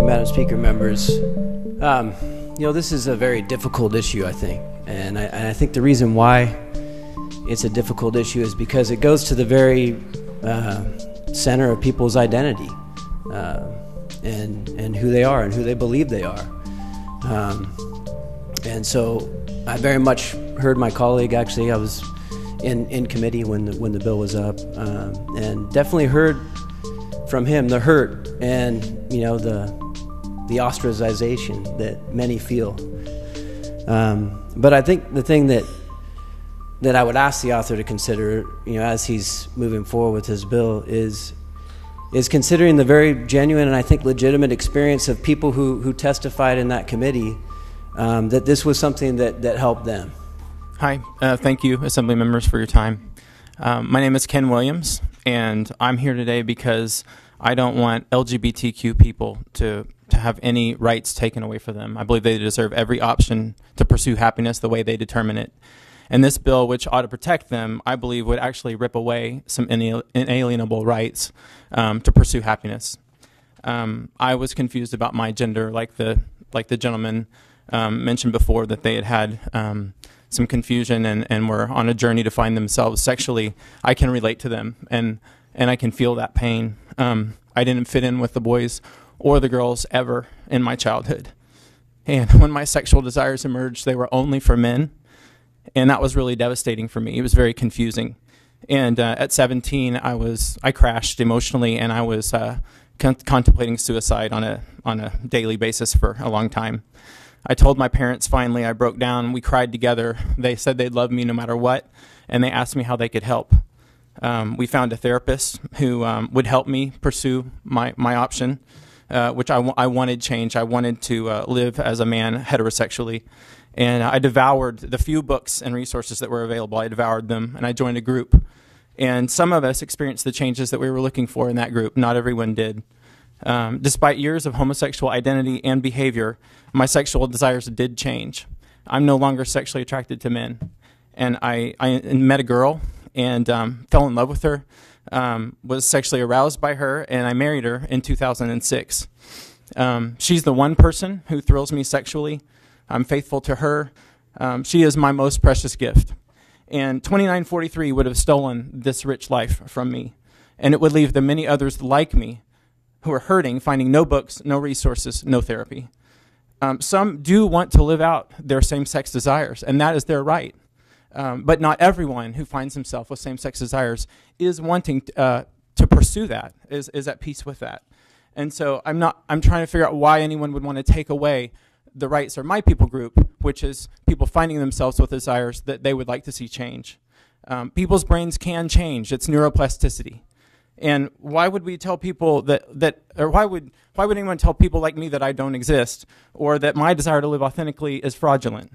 Madam Speaker, members. This is a very difficult issue, I think. And I think the reason why it's a difficult issue is because it goes to the very center of people's identity and who they are and who they believe they are. And so I very much heard my colleague. Actually, I was in committee when the bill was up, and definitely heard from him the hurt and the ostracization that many feel. But I think the thing that I would ask the author to consider, as he's moving forward with his bill, is considering the very genuine and I think legitimate experience of people who testified in that committee, that this was something that helped them. Hi, thank you, Assembly members, for your time. My name is Ken Williams, and I'm here today because I don't want LGBTQ people to have any rights taken away from them. I believe they deserve every option to pursue happiness the way they determine it. And this bill, which ought to protect them, I believe would actually rip away some inalienable rights to pursue happiness. I was confused about my gender, like the gentleman mentioned before, that they had some confusion and were on a journey to find themselves sexually. I can relate to them, and I can feel that pain. I didn't fit in with the boys or the girls ever in my childhood. And when my sexual desires emerged, they were only for men. And that was really devastating for me. It was very confusing. And at 17, I crashed emotionally, and I was contemplating suicide on a daily basis for a long time. I told my parents finally. I broke down. We cried together. They said they'd love me no matter what, and they asked me how they could help. We found a therapist who would help me pursue my option, which I wanted change. I wanted to live as a man heterosexually. And I devoured the few books and resources that were available. I devoured them, and I joined a group. And some of us experienced the changes that we were looking for in that group. Not everyone did. Despite years of homosexual identity and behavior, my sexual desires did change. I'm no longer sexually attracted to men. And I met a girl and fell in love with her, was sexually aroused by her, and I married her in 2006. She's the one person who thrills me sexually. I'm faithful to her. She is my most precious gift. And 2943 would have stolen this rich life from me. And it would leave the many others like me who are hurting, finding no books, no resources, no therapy. Some do want to live out their same-sex desires, and that is their right. But not everyone who finds himself with same-sex desires is wanting to pursue that, is at peace with that. And so I'm trying to figure out why anyone would want to take away the rights of my people group, which is people finding themselves with desires that they would like to see change. People's brains can change. It's neuroplasticity. And why would we tell people or why would anyone tell people like me that I don't exist, or that my desire to live authentically is fraudulent?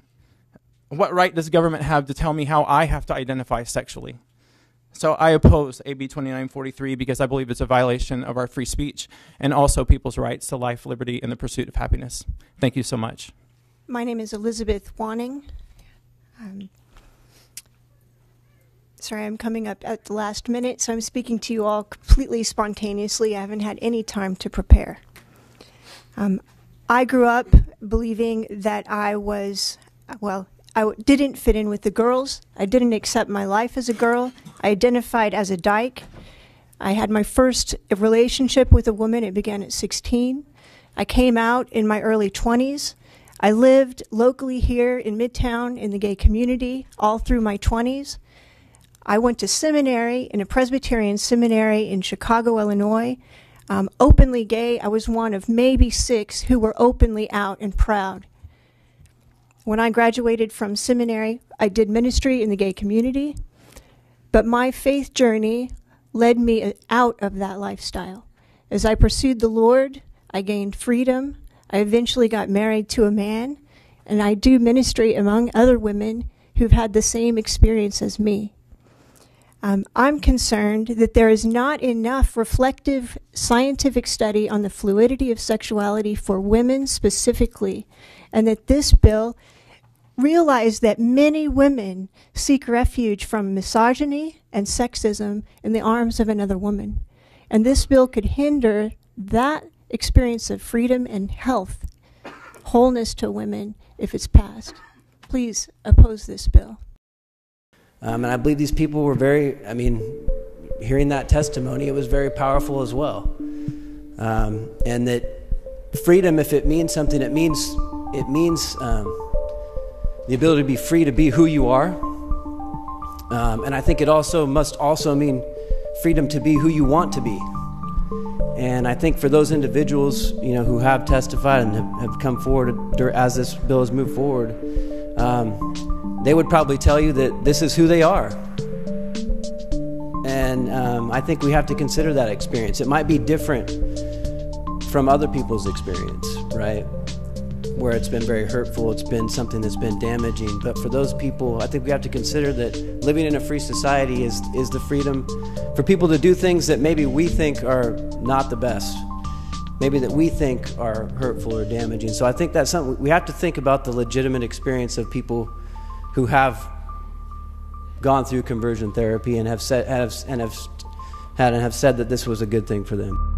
What right does government have to tell me how I have to identify sexually? So I oppose AB 2943 because I believe it's a violation of our free speech and also people's rights to life, liberty, and the pursuit of happiness. Thank you so much. My name is Elizabeth Wanning. Sorry, I'm coming up at the last minute, so I'm speaking to you all completely spontaneously. I haven't had any time to prepare. I grew up believing that I didn't fit in with the girls. I didn't accept my life as a girl. I identified as a dyke. I had my first relationship with a woman. It began at 16. I came out in my early 20s. I lived locally here in Midtown in the gay community all through my 20s. I went to seminary, in a Presbyterian seminary in Chicago, Illinois. Openly gay. I was one of maybe 6 who were openly out and proud. When I graduated from seminary, I did ministry in the gay community, but my faith journey led me out of that lifestyle. As I pursued the Lord, I gained freedom. I eventually got married to a man, and I do ministry among other women who've had the same experience as me. I'm concerned that there is not enough reflective scientific study on the fluidity of sexuality for women specifically, and that this bill realized that many women seek refuge from misogyny and sexism in the arms of another woman. And this bill could hinder that experience of freedom and health, wholeness to women if it's passed. Please oppose this bill. And I believe these people were very, hearing that testimony, it was very powerful as well. And that freedom, if it means something, it means the ability to be free to be who you are. And I think it also must also mean freedom to be who you want to be. And I think for those individuals, who have testified and have come forward as this bill has moved forward, they would probably tell you that this is who they are. And I think we have to consider that experience. It might be different from other people's experience, right? Where it's been very hurtful, it's been something that's been damaging. But for those people, I think we have to consider that living in a free society is the freedom for people to do things that maybe we think are not the best, maybe that we think are hurtful or damaging. So I think that's something we have to think about, the legitimate experience of people who have gone through conversion therapy and have said that this was a good thing for them.